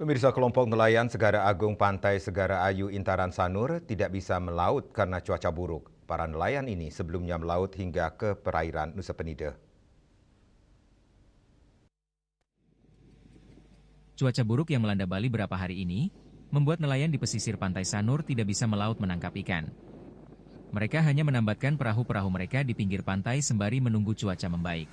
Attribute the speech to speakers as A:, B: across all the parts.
A: Pemirsa, kelompok nelayan Segara Agung Pantai Segara Ayu Intaran Sanur tidak bisa melaut karena cuaca buruk. Para nelayan ini sebelumnya melaut hingga ke perairan Nusa Penida.
B: Cuaca buruk yang melanda Bali beberapa hari ini membuat nelayan di pesisir Pantai Sanur tidak bisa melaut menangkap ikan. Mereka hanya menambatkan perahu-perahu mereka di pinggir pantai sembari menunggu cuaca membaik.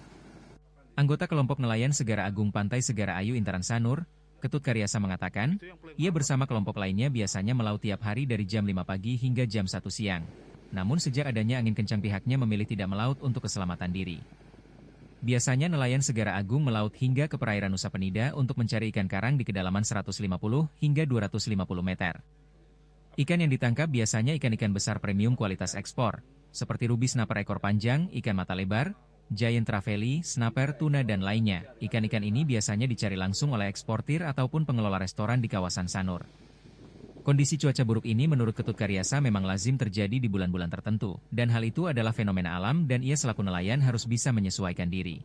B: Anggota kelompok nelayan Segara Agung Pantai Segara Ayu Intaran Sanur, Ketut Karyasa mengatakan, ia bersama kelompok lainnya biasanya melaut tiap hari dari jam 5 pagi hingga jam 1 siang. Namun sejak adanya angin kencang pihaknya memilih tidak melaut untuk keselamatan diri. Biasanya nelayan Segara Agung melaut hingga ke perairan Nusa Penida untuk mencari ikan karang di kedalaman 150 hingga 250 meter. Ikan yang ditangkap biasanya ikan-ikan besar premium kualitas ekspor, seperti rubi snapper ekor panjang, ikan mata lebar, giant trevally, snapper, tuna dan lainnya. Ikan-ikan ini biasanya dicari langsung oleh eksportir ataupun pengelola restoran di kawasan Sanur. Kondisi cuaca buruk ini menurut Ketut Karyasa memang lazim terjadi di bulan-bulan tertentu, dan hal itu adalah fenomena alam dan ia selaku nelayan harus bisa menyesuaikan diri.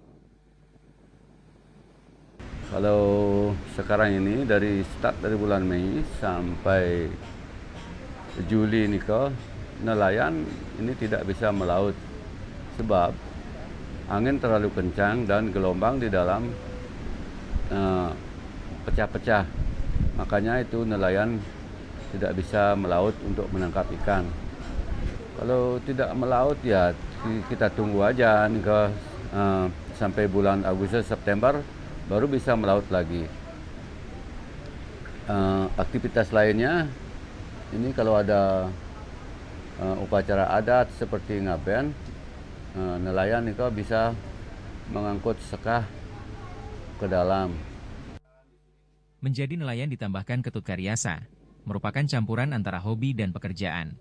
C: Kalau sekarang ini dari start dari bulan Mei sampai Juli ini nelayan ini tidak bisa melaut sebab angin terlalu kencang dan gelombang di dalam pecah-pecah. Makanya itu nelayan tidak bisa melaut untuk menangkap ikan. Kalau tidak melaut ya kita tunggu aja nih sampai bulan Agustus September baru bisa melaut lagi. Aktivitas lainnya ini kalau ada upacara adat seperti ngaben, nelayan itu bisa mengangkut sekah ke dalam.
B: Menjadi nelayan ditambahkan Ketut Karyasa, merupakan campuran antara hobi dan pekerjaan.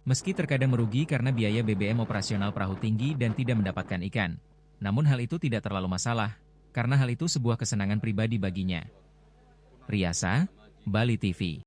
B: Meski terkadang merugi karena biaya BBM operasional perahu tinggi dan tidak mendapatkan ikan, namun hal itu tidak terlalu masalah, karena hal itu sebuah kesenangan pribadi baginya. Riyasa, Bali TV.